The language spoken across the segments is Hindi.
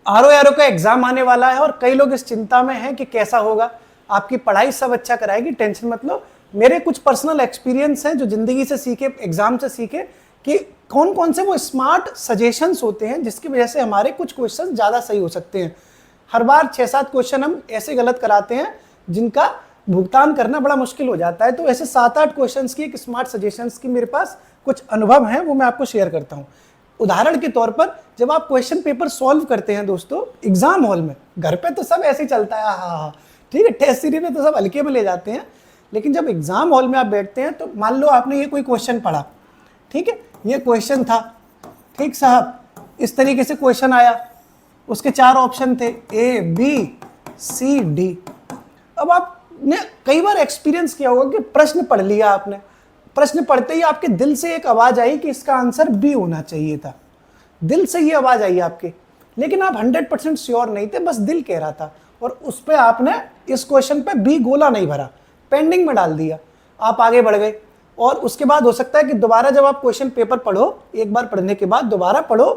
आर का एग्जाम आने वाला है और कई लोग इस चिंता में हैं कि कैसा होगा। आपकी पढ़ाई सब अच्छा कराएगी, टेंशन मत लो। मेरे कुछ पर्सनल एक्सपीरियंस हैं जो जिंदगी से सीखे, एग्जाम से सीखे, कि कौन कौन से वो स्मार्ट सजेशंस होते हैं जिसकी वजह से हमारे कुछ क्वेश्चन ज़्यादा सही हो सकते हैं। हर बार 6-7 क्वेश्चन हम ऐसे गलत कराते हैं जिनका भुगतान करना बड़ा मुश्किल हो जाता है। तो ऐसे 7-8 क्वेश्चंस की एक स्मार्ट सजेशंस की मेरे पास कुछ अनुभव हैं, वो मैं आपको शेयर करता हूँ। उदाहरण के तौर पर जब आप क्वेश्चन पेपर सॉल्व करते हैं दोस्तों एग्जाम हॉल में, घर पे तो सब ऐसे ही चलता है, हाँ ठीक है, टेस्ट सीरीज में तो सब हल्के में ले जाते हैं, लेकिन जब एग्जाम हॉल में आप बैठते हैं तो मान लो आपने ये कोई क्वेश्चन पढ़ा, ठीक है, ये क्वेश्चन था, ठीक साहब, इस तरीके से क्वेश्चन आया, उसके 4 ऑप्शन थे, ए बी सी डी। अब आपने कई बार एक्सपीरियंस किया होगा कि प्रश्न पढ़ लिया आपने, प्रश्न पढ़ते ही आपके दिल से एक आवाज आई कि इसका आंसर बी होना चाहिए था, दिल से ये आवाज आई आपके, लेकिन आप 100% श्योर नहीं थे, बस दिल कह रहा था, और उस पर आपने इस क्वेश्चन पे बी गोला नहीं भरा, पेंडिंग में डाल दिया, आप आगे बढ़ गए। और उसके बाद हो सकता है कि दोबारा जब आप क्वेश्चन पेपर पढ़ो, एक बार पढ़ने के बाद दोबारा पढ़ो,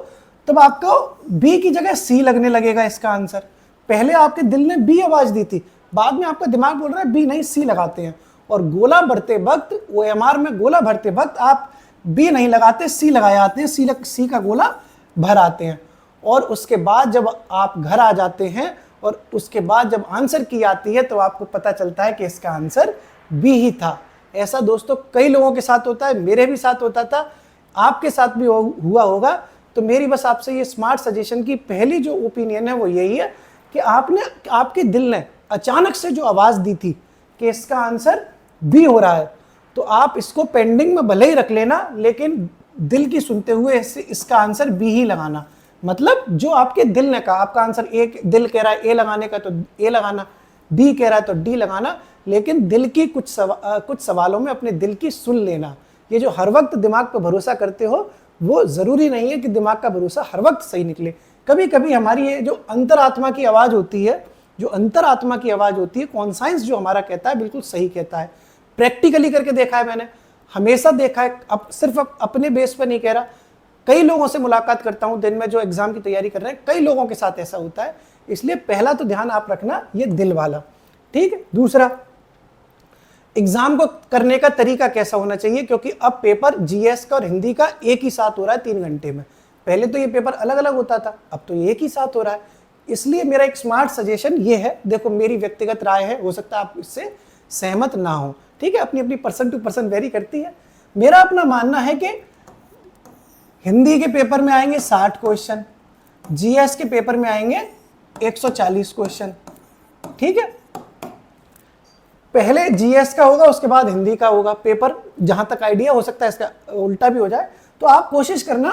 तब आपको बी की जगह सी लगने लगेगा इसका आंसर। पहले आपके दिल ने बी आवाज दी थी, बाद में आपका दिमाग बोल रहा है बी नहीं सी लगाते हैं, और गोला भरते वक्त, OMR में गोला भरते वक्त आप बी नहीं लगाते, सी लगाए आते हैं, सी का गोला भर आते हैं। और उसके बाद जब आप घर आ जाते हैं और उसके बाद जब आंसर की आती है तो आपको पता चलता है कि इसका आंसर बी ही था। ऐसा दोस्तों कई लोगों के साथ होता है, मेरे भी साथ होता था, आपके साथ भी हुआ होगा। तो मेरी बस आपसे ये स्मार्ट सजेशन की पहली जो ओपिनियन है वो यही है कि आपके दिल ने अचानक से जो आवाज़ दी थी कि इसका आंसर बी हो रहा है, तो आप इसको पेंडिंग में भले ही रख लेना, लेकिन दिल की सुनते हुए इसका आंसर बी ही लगाना। मतलब जो आपके दिल ने कहा, आपका आंसर ए, दिल कह रहा है ए लगाने का तो ए लगाना, डी कह रहा है तो डी लगाना, लेकिन दिल की कुछ सवालों में अपने दिल की सुन लेना। ये जो हर वक्त दिमाग पर भरोसा करते हो, वो ज़रूरी नहीं है कि दिमाग का भरोसा हर वक्त सही निकले। कभी कभी हमारी ये जो अंतरात्मा की आवाज़ होती है, जो अंतरात्मा की आवाज़ होती है, कॉन्साइंस जो हमारा कहता है बिल्कुल सही कहता है। प्रैक्टिकली करके देखा है मैंने, हमेशा देखा है, अब सिर्फ अपने बेस पर नहीं कह रहा, कई लोगों से मुलाकात करता हूं दिन में जो एग्जाम की तैयारी कर रहे हैं, कई लोगों के साथ ऐसा होता है। इसलिए पहला तो ध्यान आप रखना ये दिल वाला, ठीक है। दूसरा, एग्जाम को करने का तरीका कैसा होना चाहिए, क्योंकि अब पेपर GS का और हिंदी का एक ही साथ हो रहा है 3 घंटे में। पहले तो ये पेपर अलग अलग होता था, अब तो ये एक ही साथ हो रहा है। इसलिए मेरा एक स्मार्ट सजेशन ये है, देखो मेरी व्यक्तिगत राय है, हो सकता है आप इससे सहमत ना हो, ठीक है, अपनी अपनी पर्सन टू पर्सन वेरी करती है। मेरा अपना मानना है कि हिंदी के पेपर में आएंगे 60 क्वेश्चन, GS के पेपर में आएंगे 140 क्वेश्चन, ठीक है। पहले GS का होगा, उसके बाद हिंदी का होगा पेपर, जहां तक आइडिया, हो सकता है इसका उल्टा भी हो जाए। तो आप कोशिश करना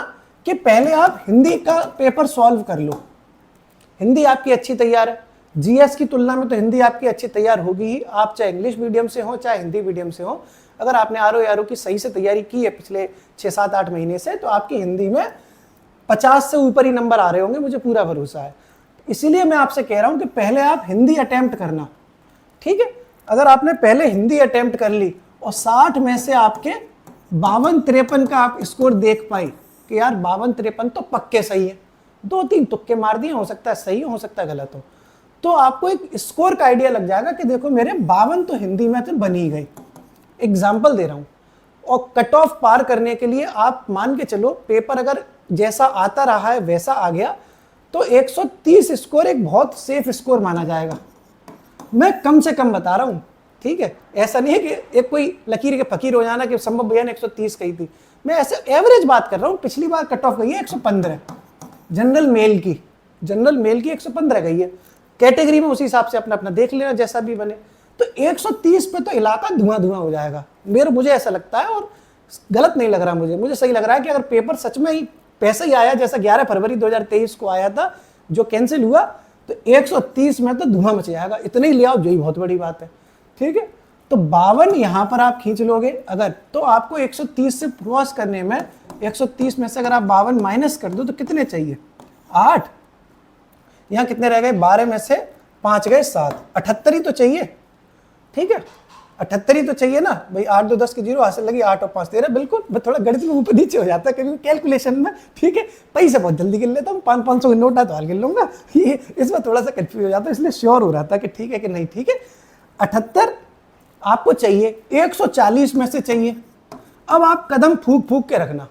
कि पहले आप हिंदी का पेपर सॉल्व कर लो, हिंदी आपकी अच्छी तैयार है, GS की तुलना में तो हिंदी आपकी अच्छी तैयार होगी ही। आप चाहे इंग्लिश मीडियम से हो चाहे हिंदी मीडियम से हो, अगर आपने RO की सही से तैयारी की है पिछले 6-7-8 महीने से, तो आपकी हिंदी में 50 से ऊपर ही नंबर आ रहे होंगे, मुझे पूरा भरोसा है। इसीलिए मैं आपसे कह रहा हूं कि पहले आप हिंदी अटेम्प्ट करना, ठीक है। अगर आपने पहले हिंदी अटेम्प्ट कर ली और 60 में से आपके 52-53 का आप स्कोर देख पाए कि यार 52-53 तो पक्के सही है, 2-3 तुक्के मार दिए, हो सकता है सही हो सकता है गलत हो, तो आपको एक स्कोर का आइडिया लग जाएगा कि देखो मेरे 52 तो हिंदी में तो बनी गई। एग्जाम्पल दे रहा हूं। और कट ऑफ पार करने के लिए आप मान के चलो, पेपर अगर जैसा आता रहा है वैसा आ गया तो 130 स्कोर एक बहुत सेफ स्कोर माना जाएगा। मैं कम से कम बता रहा हूं, ठीक है, ऐसा नहीं है कि एक कोई लकीर के फकीर हो जाना कि संभव भैया ने 130 कही थी, मैं ऐसे एवरेज बात कर रहा हूं। पिछली बार कट ऑफ गई है 115, जनरल मेल की 115 गई है। कैटेगरी में उसी हिसाब से अपना अपना देख लेना जैसा भी बने। तो 130 पे तो इलाका धुआं धुआं हो जाएगा, मुझे ऐसा लगता है, और गलत नहीं लग रहा मुझे सही लग रहा है कि अगर पेपर सच में ही पैसा ही आया जैसा 11 फरवरी 2023 को आया था जो कैंसिल हुआ, तो 130 में तो धुआं मच जाएगा। इतने ही ले आओ, जो ही बहुत बड़ी बात है, ठीक है। तो 52 यहां पर आप खींच लोगे अगर, तो आपको 130 से क्रॉस करने में 130 में से अगर आप 52 माइनस कर दो तो कितने चाहिए, 8। यहां कितने रह गए, 12 में से 5 गए 7, 78 ही तो चाहिए, ठीक है। 78 ही तो चाहिए ना भाई, 8 2 10 की 0, हासिल लगी 8 और 5 13, बिल्कुल। मैं थोड़ा गणित में ऊपर नीचे हो जाता है कभी कैलकुलेशन में, ठीक है। पैसे बहुत जल्दी गिन लेता हूँ, 500 के नोट है तो हाल गिन लूंगा, ये इसमें थोड़ा सा कंफ्यूज हो जाता है, इसलिए श्योर हो रहा था कि ठीक है कि नहीं, ठीक है। 78 आपको चाहिए, 140 में से चाहिए। अब आप कदम फूक फूक के रखना,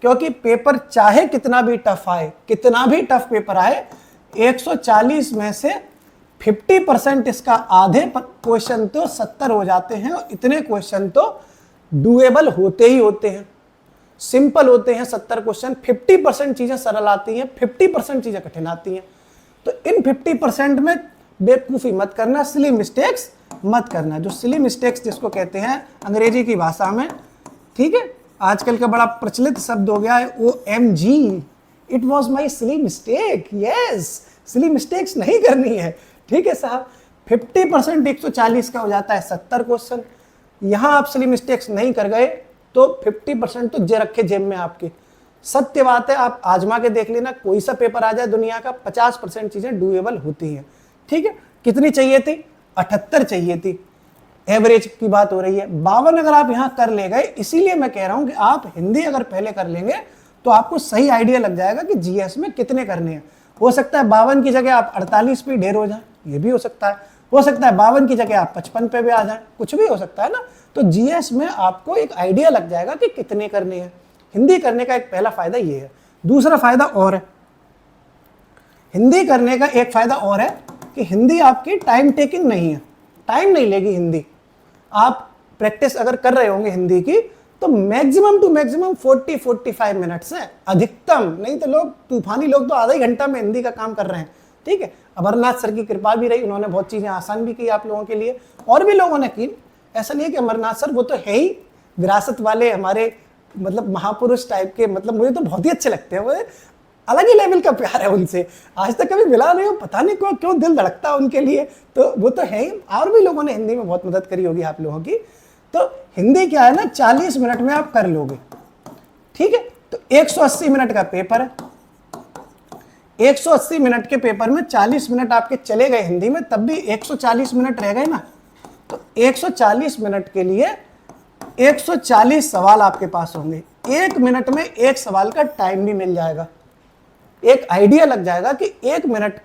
क्योंकि पेपर चाहे कितना भी टफ आए, कितना भी टफ पेपर आए, 140 में से 50% इसका आधे क्वेश्चन तो 70 हो जाते हैं, और इतने क्वेश्चन तो डुएबल होते ही होते हैं, सिंपल होते हैं 70 क्वेश्चन। 50% चीजें सरल आती हैं, 50% चीजें कठिन आती हैं। तो इन 50% में बेवकूफ़ी मत करना, सिली मिस्टेक्स मत करना। जो सिली मिस्टेक्स जिसको कहते हैं अंग्रेजी की भाषा में, ठीक है, आजकल का बड़ा प्रचलित शब्द हो गया है OMG, it was my silly mistake. Yes, silly mistakes नहीं करनी है, ठीक है साहब। 50% 140 का हो जाता है 70 क्वेश्चन। यहां आप सिली मिस्टेक्स नहीं कर गए तो 50% तो जे रखे जेब में आपके। सत्य बात है, आप आजमा के देख लेना, कोई सा पेपर आ जाए दुनिया का, 50% चीजें डुएबल होती हैं, ठीक है। कितनी चाहिए थी? 78 चाहिए थी, एवरेज की बात हो रही है। 52 अगर आप यहां कर ले गए, इसीलिए मैं कह रहा हूं कि आप हिंदी अगर पहले कर लेंगे तो आपको सही आइडिया लग जाएगा कि जीएस में कितने करने हैं। हो सकता है 52 की जगह आप 48 पे ढेर हो जाए, ये भी हो सकता है। हो सकता है 52 की जगह आप 55 पे भी आ जाए, कुछ भी हो सकता है ना। तो जीएस में आपको एक आइडिया लग जाएगा कि कितने करने हैं। हिंदी करने का एक पहला फायदा ये है। दूसरा फायदा और है, हिंदी करने का एक फायदा और है कि हिंदी आपकी टाइम टेकिंग नहीं है, टाइम नहीं लेगी हिंदी। आप प्रैक्टिस अगर कर रहे होंगे हिंदी की तो मैक्सिमम टू मैक्सिमम 40-45 मिनट्स है अधिकतम, नहीं तो लोग तूफानी लोग तो आधा ही घंटा में हिंदी का काम कर रहे हैं, ठीक है। अमरनाथ सर की कृपा भी रही, उन्होंने बहुत चीजें आसान भी की आप लोगों के लिए, और भी लोगों ने की। ऐसा नहीं है कि अमरनाथ सर, वो तो है ही विरासत वाले हमारे, मतलब महापुरुष टाइप के, मतलब मुझे तो बहुत ही अच्छे लगते हैं वो, अलग ही लेवल का प्यार है उनसे। आज तक कभी मिला नहीं हो, पता नहीं क्यों दिल धड़कता है उनके लिए, तो वो तो है ही। और भी लोगों ने हिंदी में बहुत मदद करी होगी आप लोगों की। तो हिंदी क्या है ना, 40 मिनट में आप कर लोगे, ठीक है। तो 180 मिनट का पेपर है, 180 मिनट के पेपर में 40 मिनट आपके चले गए हिंदी में, तब भी 140 मिनट रह गए ना। तो 140 मिनट के लिए 140 सवाल आपके पास होंगे। 1 मिनट में एक सवाल का टाइम भी मिल जाएगा, एक आइडिया लग जाएगा कि 1 मिनट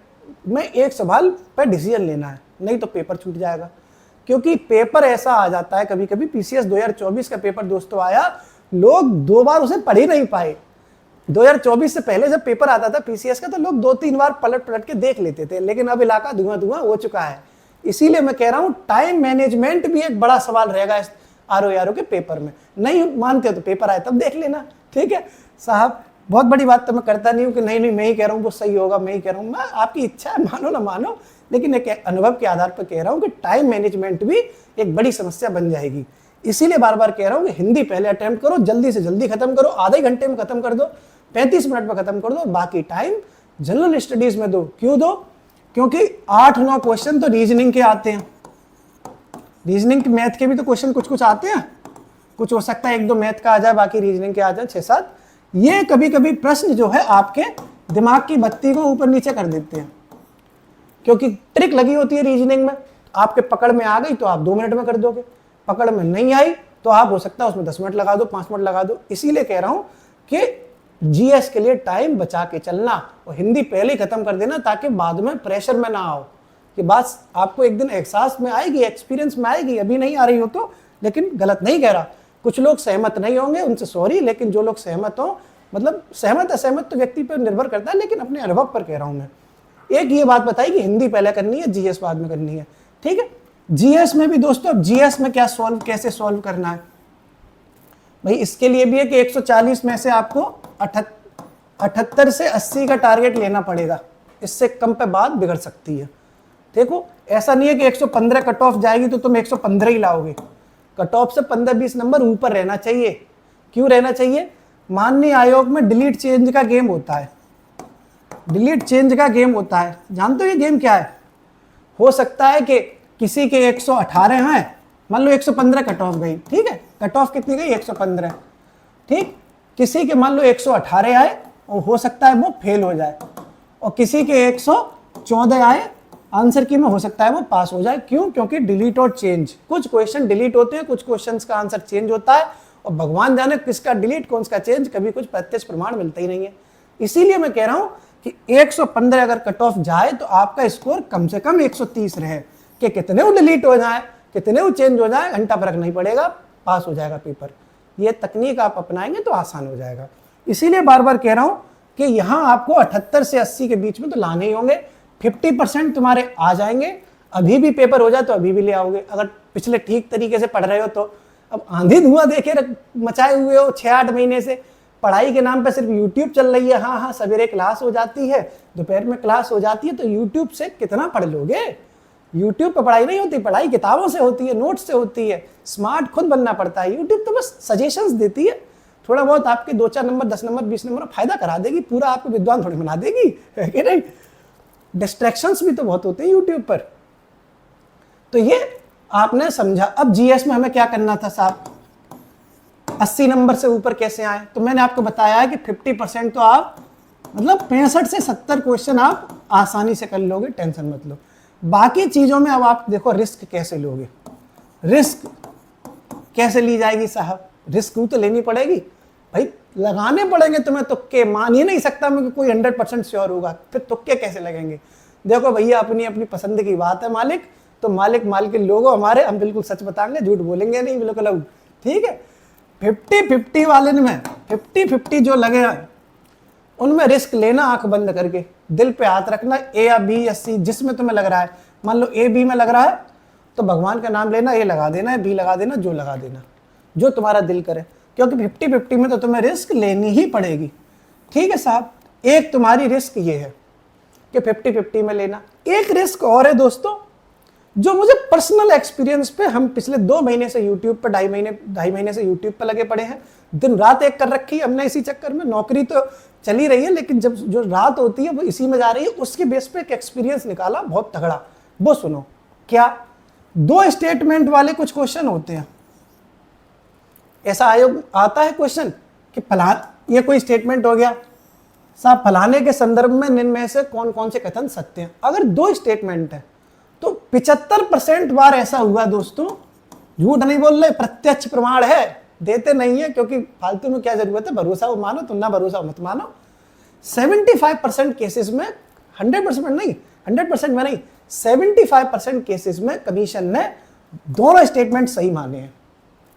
में एक सवाल पर डिसीजन लेना है, नहीं तो पेपर छूट जाएगा। क्योंकि पेपर ऐसा आ जाता है कभी कभी, पीसीएस 2024 का पेपर दोस्तों आया, लोग 2 बार उसे पढ़ ही नहीं पाए। 2024 से पहले जब पेपर आता था पीसीएस का, तो लोग 2-3 बार पलट पलट के देख लेते थे, लेकिन अब इलाका धुआं धुआं हो चुका है। इसीलिए मैं कह रहा हूं टाइम मैनेजमेंट भी एक बड़ा सवाल रहेगा इस आरओ के पेपर में। नहीं मानते हो तो पेपर आए तब देख लेना, ठीक है साहब। बहुत बड़ी बात तो मैं करता नहीं हूँ कि नहीं मैं ही कह रहा हूँ वो सही होगा, मैं ही कह रहा हूँ, मैं आपकी इच्छा है, मानो ना मानो, लेकिन एक अनुभव के आधार पर कह रहा हूँ कि टाइम मैनेजमेंट भी एक बड़ी समस्या बन जाएगी। इसीलिए बार बार कह रहा हूँ कि हिंदी पहले अटेम्प्ट करो, जल्दी से जल्दी खत्म करो, आधे घंटे में खत्म कर दो, 35 मिनट में खत्म कर दो, बाकी टाइम जनरल स्टडीज में दो। क्यों दो? क्योंकि 8-9 क्वेश्चन तो रीजनिंग के आते हैं, रीजनिंग मैथ के भी तो क्वेश्चन कुछ कुछ आते हैं, कुछ हो सकता है 1-2 मैथ का आ जाए, बाकी रीजनिंग के आ जाए 6-7। ये कभी कभी प्रश्न जो है आपके दिमाग की बत्ती को ऊपर नीचे कर देते हैं, क्योंकि ट्रिक लगी होती है रीजनिंग में। आपके पकड़ में आ गई तो आप 2 मिनट में कर दोगे, पकड़ में नहीं आई तो आप हो सकता है उसमें 10 मिनट लगा दो, 5 मिनट लगा दो। इसीलिए कह रहा हूं कि जीएस के लिए टाइम बचा के चलना और हिंदी पहले ही खत्म कर देना, ताकि बाद में प्रेशर में ना आओ। कि बात आपको एक दिन एहसास में आएगी, एक्सपीरियंस में आएगी, अभी नहीं आ रही हो तो। लेकिन गलत नहीं कह रहा, कुछ लोग सहमत नहीं होंगे, उनसे सॉरी, लेकिन जो लोग सहमत हो, मतलब सहमत असहमत तो व्यक्ति पर निर्भर करता है, लेकिन अपने अनुभव पर कह रहा हूं मैं। एक ये बात बताई कि हिंदी पहले करनी है, जीएस बाद में करनी है, ठीक है। जीएस में भी दोस्तों, अब जीएस में क्या कैसे सॉल्व करना है भाई, इसके लिए भी है कि 140 में से आपको 78 से 80 का टारगेट लेना पड़ेगा, इससे कम पे बात बिगड़ सकती है। देखो ऐसा नहीं है कि 115 कट ऑफ जाएगी तो तुम 115 ही लाओगे, कट ऑफ से 15-20 नंबर ऊपर रहना चाहिए। क्यों रहना चाहिए? माननीय आयोग में डिलीट चेंज का गेम होता है, डिलीट चेंज का गेम होता है, जानते हो ये गेम क्या है? हो सकता है कि किसी के 118 हैं, मान लो 115 कट ऑफ गई, ठीक है, कट ऑफ कितनी गई? 115, ठीक। किसी के मान लो 118 आए और हो सकता है वो फेल हो जाए, और किसी के 114 आए आंसर की में हो सकता है वो पास हो जाए। क्यों? क्योंकि डिलीट और चेंज, कुछ क्वेश्चन डिलीट होते हैं, कुछ क्वेश्चंस का आंसर चेंज होता है, और भगवान जाने किसका डिलीट कौन सा चेंज, कभी कुछ प्रत्यक्ष प्रमाण मिलता ही नहीं है। इसीलिए मैं कह रहा हूं कि 115 अगर कट ऑफ जाए तो आपका स्कोर कम से कम 130 रहे, कि कितने वो डिलीट हो जाए, कितने वो चेंज हो जाए, घंटा फर्क नहीं पड़ेगा, पास हो जाएगा पेपर। ये तकनीक आप अपनाएंगे तो आसान हो जाएगा। इसीलिए बार बार कह रहा हूं कि यहां आपको 78 से 80 के बीच में तो लाने ही होंगे। 50% तुम्हारे आ जाएंगे, अभी भी पेपर हो जाए तो अभी भी ले आओगे, अगर पिछले ठीक तरीके से पढ़ रहे हो तो। अब आंधी धुआं देखे मचाए हुए हो 6-8 महीने से, पढ़ाई के नाम पे सिर्फ यूट्यूब चल रही है। हाँ हाँ, सवेरे क्लास हो जाती है, दोपहर में क्लास हो जाती है, तो यूट्यूब से कितना पढ़ लोगे? यूट्यूब पर पढ़ाई नहीं होती, पढ़ाई किताबों से होती है, नोट्स से होती है, स्मार्ट खुद बनना पड़ता है। यूट्यूब तो बस सजेशंस देती है, थोड़ा बहुत आपके 2-4 नंबर, 10 नंबर, 20 नंबर फायदा करा देगी, पूरा आपको विद्वान थोड़ी बना देगी, है कि नहीं? डिस्ट्रैक्शंस भी तो बहुत होते हैं यूट्यूब पर। तो ये आपने समझा। अब जीएस में हमें क्या करना था साहब, 80 नंबर से ऊपर कैसे आए? तो मैंने आपको बताया है कि 50% तो आप मतलब 65 से 70 क्वेश्चन आप आसानी से कर लोगे, टेंशन मत लो। बाकी चीजों में अब आप देखो रिस्क कैसे लोगे, रिस्क कैसे ली जाएगी साहब? रिस्क तो लेनी पड़ेगी भाई, लगाने पड़ेंगे तुम्हें तुक्के। मान ही नहीं सकता मैं कि कोई 100% श्योर होगा, फिर तुक्के कैसे लगेंगे? देखो भैया, अपनी अपनी पसंद की बात है। मालिक तो मालिक मालिक लोगों हमारे, हम बिल्कुल सच बताएंगे, झूठ बोलेंगे नहीं, बिल्कुल। ठीक है, 50-50 वाले में 50-50 जो लगे हैं उनमें रिस्क लेना, आंख बंद करके, दिल पे हाथ रखना, ए या बी या सी, जिसमें तुम्हें लग रहा है। मान लो ए बी में लग रहा है तो भगवान का नाम लेना, ए लगा देना, बी लगा देना, जो लगा देना, जो तुम्हारा दिल करे, क्योंकि 50-50 में तो तुम्हें रिस्क लेनी ही पड़ेगी। ठीक है साहब, एक तुम्हारी रिस्क ये है कि 50-50 में लेना। एक रिस्क और है दोस्तों, जो मुझे पर्सनल एक्सपीरियंस पे, हम पिछले 2 महीने से यूट्यूब पर, ढाई महीने से यूट्यूब पर लगे पड़े हैं, दिन रात एक कर रखी है हमने इसी चक्कर में। नौकरी तो चल ही रही है, लेकिन जब जो रात होती है वो इसी में जा रही है। उसके बेस पे एक एक्सपीरियंस निकाला बहुत तगड़ा, वो सुनो। क्या? 2 स्टेटमेंट वाले कुछ क्वेश्चन होते हैं। ऐसा आयोग आता है क्वेश्चन कि फलान, ये कोई स्टेटमेंट हो गया साहब, फलाने के संदर्भ में निम्न में से कौन कौन से कथन सत्य हैं। अगर 2 स्टेटमेंट है तो 75% बार ऐसा हुआ दोस्तों, झूठ नहीं बोल रहे, प्रत्यक्ष प्रमाण है, देते नहीं है, क्योंकि फालतू में क्या जरूरत है, भरोसा हो मानो, तुम ना भरोसा मत मानो। 75% केसेस में, 100% नहीं, 100% में नहीं, 75% केसेस में कमीशन ने दोनों स्टेटमेंट सही माने हैं,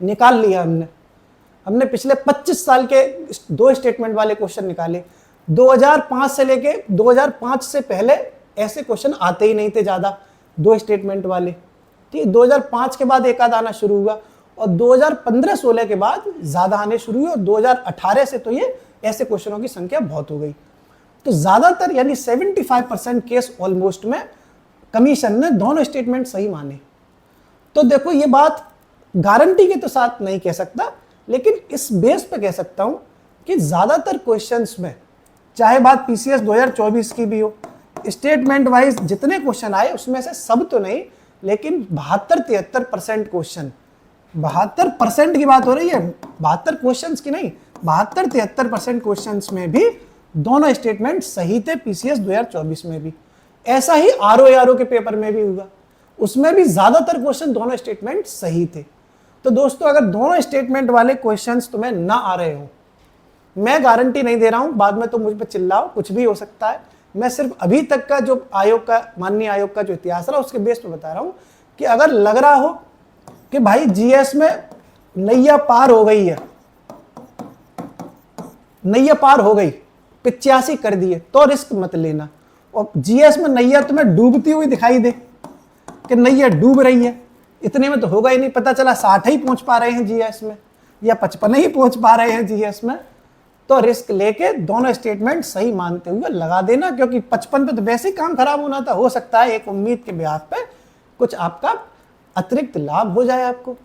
निकाल लिया हमने पिछले 25 साल के 2 स्टेटमेंट वाले क्वेश्चन निकाले। 2005 से लेके 2005 से पहले ऐसे क्वेश्चन आते ही नहीं थे ज्यादा, 2 स्टेटमेंट वाले। ठीक, 2005 के बाद एक आध आना शुरू हुआ, और 2015-16 के बाद ज्यादा आने शुरू हुए, और 2018 से तो ये ऐसे क्वेश्चनों की संख्या बहुत हो गई। तो ज्यादातर यानी 75% केस ऑलमोस्ट में कमीशन ने दोनों स्टेटमेंट सही माने। तो देखो, ये बात गारंटी के तो साथ नहीं कह सकता, लेकिन इस बेस पे कह सकता हूं कि ज्यादातर क्वेश्चंस में, चाहे बात पीसीएस 2024 की भी हो, स्टेटमेंट वाइज जितने क्वेश्चन आए उसमें से सब तो नहीं, लेकिन 72-73% क्वेश्चन, 72% की बात हो रही है, 72 क्वेश्चंस की नहीं, 72-73% क्वेश्चंस में भी दोनों स्टेटमेंट सही थे। पीसीएस 2024 में भी ऐसा ही आरओ के पेपर में भी हुआ, उसमें भी ज्यादातर क्वेश्चन दोनों स्टेटमेंट सही थे। तो दोस्तों, अगर दोनों स्टेटमेंट वाले क्वेश्चंस तुम्हें ना आ रहे हो, मैं गारंटी नहीं दे रहा हूं, बाद में तो मुझ पर चिल्लाओ, कुछ भी हो सकता है, मैं सिर्फ अभी तक का जो आयोग का, माननीय आयोग का जो इतिहास रहा उसके बेस पे बता रहा हूं कि अगर लग रहा हो कि भाई जीएस में नैया पार हो गई है, नैया पार हो गई, 85 कर दिए, तो रिस्क मत लेना। और जीएस में नैया तुम्हें डूबती हुई दिखाई दे कि नैया डूब रही है, इतने में तो होगा ही नहीं, पता चला 60 ही पहुंच पा रहे हैं जीएस में, या 55 ही पहुंच पा रहे हैं जीएस में, तो रिस्क लेके दोनों स्टेटमेंट सही मानते हुए लगा देना, क्योंकि 55 पे तो वैसे ही काम खराब होना था, हो सकता है एक उम्मीद के ब्याज पे कुछ आपका अतिरिक्त लाभ हो जाए आपको।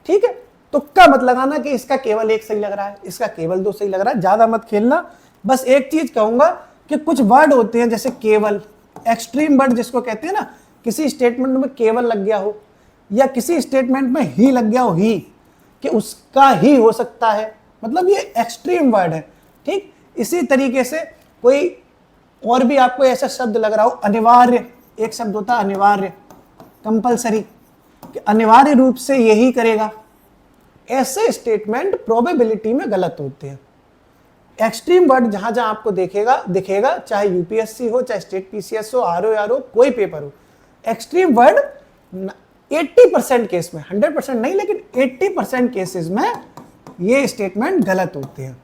ठीक है, तुक्का मत लगाना कि इसका केवल 1 सही लग रहा है, इसका केवल 2 सही लग रहा है, ज्यादा मत खेलना। बस एक चीज कहूंगा कि कुछ वर्ड होते हैं जैसे केवल, एक्सट्रीम वर्ड जिसको कहते हैं ना, किसी स्टेटमेंट में केवल लग गया हो, या किसी स्टेटमेंट में ही लग गया हो, ही कि उसका ही हो सकता है, मतलब ये एक्सट्रीम वर्ड है। ठीक, इसी तरीके से कोई और भी आपको ऐसा शब्द लग रहा हो, अनिवार्य, एक शब्द होता है अनिवार्य, कंपलसरी, कि अनिवार्य रूप से यही करेगा। ऐसे स्टेटमेंट प्रोबेबिलिटी में गलत होते हैं। एक्सट्रीम वर्ड जहां जहां आपको दिखेगा, चाहे यूपीएससी हो, चाहे स्टेट पीसीएस हो, आरओ हो, कोई पेपर हो, एक्सट्रीम वर्ड 80% केस में, 100% नहीं लेकिन 80% केसेस में ये स्टेटमेंट गलत होते हैं।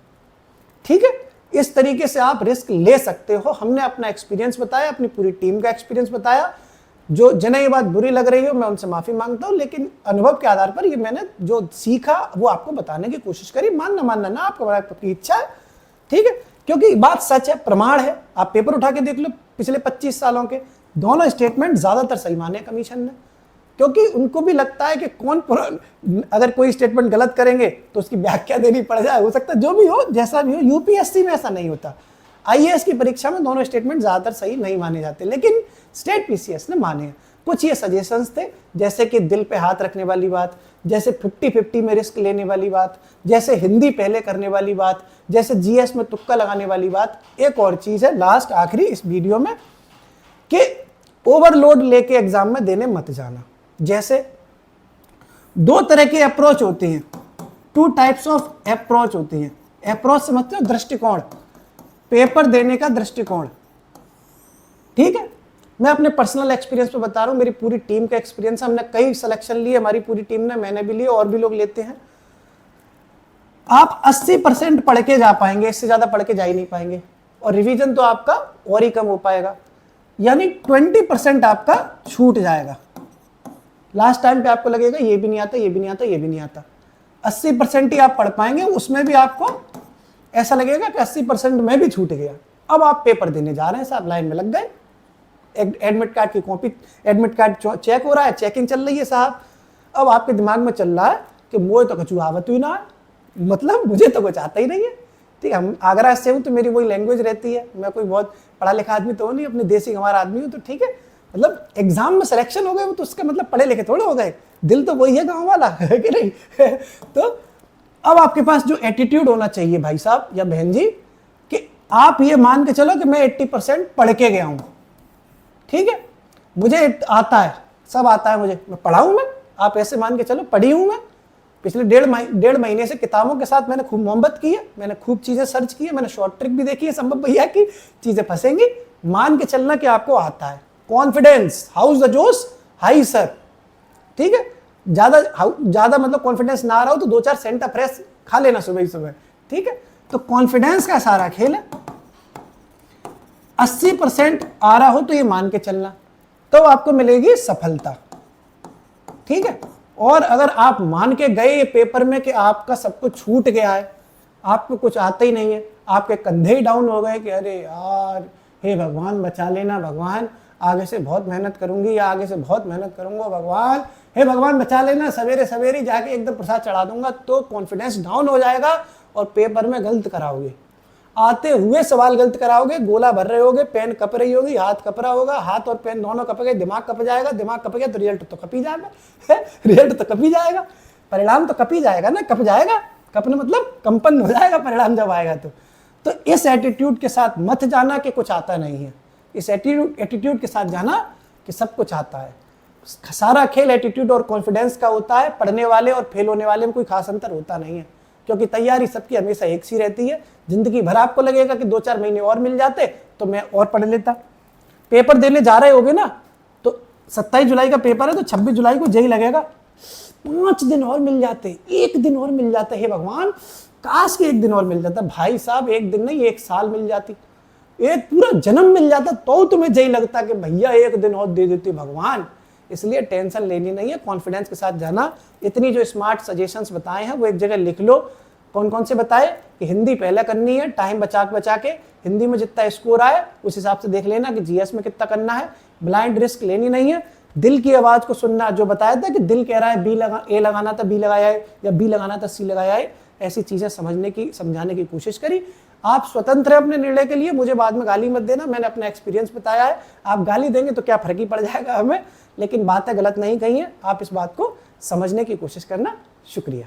ठीक है, इस तरीके से आप रिस्क ले सकते हो। हमने अपना एक्सपीरियंस बताया, अपनी पूरी टीम का एक्सपीरियंस बताया। जो जिन्हें ये बात बुरी लग रही हो मैं उनसे माफी मांगता हूं, लेकिन अनुभव के आधार पर ये मैंने जो सीखा वो आपको बताने की कोशिश करी। मानना ना आपकी इच्छा है, ठीक है, क्योंकि बात सच है, प्रमाण है। आप पेपर उठा के देख लो पिछले 25 सालों के, दोनों स्टेटमेंट ज्यादातर सही माने कमीशन ने, क्योंकि उनको भी लगता है कि अगर कोई स्टेटमेंट गलत करेंगे तो उसकी व्याख्या देनी पड़ जाए, हो सकता है जो भी हो, जैसा भी हो। यूपीएससी में ऐसा नहीं होता, आईएएस की परीक्षा में दोनों स्टेटमेंट ज्यादातर सही नहीं माने जाते, लेकिन स्टेट पीसीएस ने माने हैं। कुछ ये सजेशंस थे, जैसे कि दिल पे हाथ रखने वाली बात, जैसे 50-50 में रिस्क लेने वाली बात, जैसे हिंदी पहले करने वाली बात, जैसे जीएस में तुक्का लगाने वाली बात। एक और चीज है लास्ट आखिरी इस वीडियो में, कि ओवरलोड लेके एग्जाम में देने मत जाना। जैसे 2 तरह के अप्रोच होती हैं, 2 टाइप्स ऑफ अप्रोच होती हैं। अप्रोच से मतलब दृष्टिकोण, पेपर देने का दृष्टिकोण। ठीक है, मैं अपने पर्सनल एक्सपीरियंस पे बता रहा हूं, मेरी पूरी टीम का एक्सपीरियंस है। हमने कई सिलेक्शन लिए, हमारी पूरी टीम ने, मैंने भी लिए और भी लोग लेते हैं। आप 80% पढ़ के जा पाएंगे, इससे ज्यादा पढ़ के जा ही नहीं पाएंगे, और रिवीजन तो आपका और ही कम हो पाएगा, यानी 20% आपका छूट जाएगा। लास्ट टाइम पे आपको लगेगा ये भी नहीं आता, ये भी नहीं आता, ये भी नहीं आता। 80% ही आप पढ़ पाएंगे, उसमें भी आपको ऐसा लगेगा कि 80% में भी छूट गया। अब आप पेपर देने जा रहे हैं, साहब लाइन में लग गए, एडमिट कार्ड की कॉपी, एडमिट कार्ड चेक हो रहा है, चेकिंग चल रही है साहब। अब आपके दिमाग में चल रहा है कि मुझे तो कुछ आवत ही ना है, मतलब मुझे तो कुछ आता ही नहीं है। ठीक है, हम आगरा से हूँ तो मेरी वही लैंग्वेज रहती है, मैं कोई बहुत पढ़ा लिखा आदमी तो नहीं, अपने देसी हमारा आदमी हूँ, तो ठीक है, मतलब एग्जाम में सिलेक्शन हो गए वो तो उसका मतलब पढ़े लिखे थोड़े हो गए, दिल तो वही है गाँव वाला, है कि नहीं। तो अब आपके पास जो एटीट्यूड होना चाहिए भाई साहब या बहन जी, कि आप ये मान के चलो कि मैं 80% पढ़ के गया हूँ। ठीक है, मुझे आता है, सब आता है मुझे, मैं पढ़ा हूँ, मैं आप ऐसे मान के चलो पढ़ी हूँ मैं। पिछले 1.5 महीने से किताबों के साथ मैंने खूब मोहब्बत की है, मैंने खूब चीजें सर्च की है, मैंने शॉर्ट ट्रिक भी देखी है संभव भैया की, चीजें फंसेंगी। मान के चलना कि आपको आता है। कॉन्फिडेंस, हाउस द जोश हाई सर। ठीक है, ज्यादा मतलब कॉन्फिडेंस ना आ रहा हो तो 2-4 सेंटा फ्रेश खा लेना सुबह ही सुबह। ठीक है, तो कॉन्फिडेंस का सारा खेल है। 80% आ रहा हो तो ये मान के चलना, तो आपको मिलेगी सफलता। ठीक है, और अगर आप मान के गए पेपर में कि आपका सब कुछ छूट गया है, आपको कुछ आता ही नहीं है, आपके कंधे ही डाउन हो गए कि अरे यार, हे भगवान बचा लेना भगवान, आगे से बहुत मेहनत करूंगी या आगे से बहुत मेहनत करूंगा भगवान, हे भगवान बचा लेना, सवेरे सवेरे जाके एकदम प्रसाद चढ़ा दूंगा, तो कॉन्फिडेंस डाउन हो जाएगा और पेपर में गलत कराओगे, आते हुए सवाल गलत कराओगे, गोला भर रहे होगे, पेन कप रही होगी, हाथ कप रहा होगा, हाथ और पेन दोनों कप गए, दिमाग कप जाएगा, दिमाग कप गया तो रिजल्ट तो कप ही जाएगा, रिजल्ट तो कप ही जाएगा, परिणाम तो कप ही जाएगा ना, कप जाएगा, कपने मतलब कंपन हो जाएगा परिणाम जब आएगा तो इस एटीट्यूड के साथ मत जाना कि कुछ आता नहीं है, इस एटीट्यूड के साथ जाना कि सब कुछ आता है। सारा खेल एटीट्यूड और कॉन्फिडेंस का होता है, पढ़ने वाले और फेल होने वाले में कोई खास अंतर होता नहीं है, क्योंकि तैयारी सबकी हमेशा एक सी रहती है। जिंदगी भर आपको लगेगा कि 2-4 महीने और मिल जाते तो मैं और पढ़ लेता। पेपर देने जा रहे होगे ना, तो 27 जुलाई का पेपर है तो 26 जुलाई को यही लगेगा 5 दिन और मिल जाते, 1 दिन और मिल जाता, हे भगवान काश के 1 दिन और मिल जाता। भाई साहब 1 दिन नहीं 1 साल मिल जाती, एक पूरा जन्म मिल जाता, तो तुम्हें यही लगता कि भैया 1 दिन और दे देते भगवान। इसलिए टेंशन लेनी नहीं है, कॉन्फिडेंस के साथ जाना। इतनी जो स्मार्ट सजेशंस बताए हैं वो एक जगह लिख लो। कौन कौन से बताए कि हिंदी पहले करनी है, टाइम बचा के हिंदी में जितना स्कोर आए उस हिसाब से देख लेना कि जीएस में कितना करना है। ब्लाइंड रिस्क लेनी नहीं है, दिल की आवाज को सुनना। जो बताया था कि दिल कह रहा है ए लगाना था बी लगाया है, या बी लगाना था सी लगाया है, ऐसी चीजें समझाने की कोशिश करी। आप स्वतंत्र हैं अपने निर्णय के लिए, मुझे बाद में गाली मत देना, मैंने अपना एक्सपीरियंस बताया है। आप गाली देंगे तो क्या फर्क ही पड़ जाएगा हमें, लेकिन बातें गलत नहीं कही है, आप इस बात को समझने की कोशिश करना। शुक्रिया।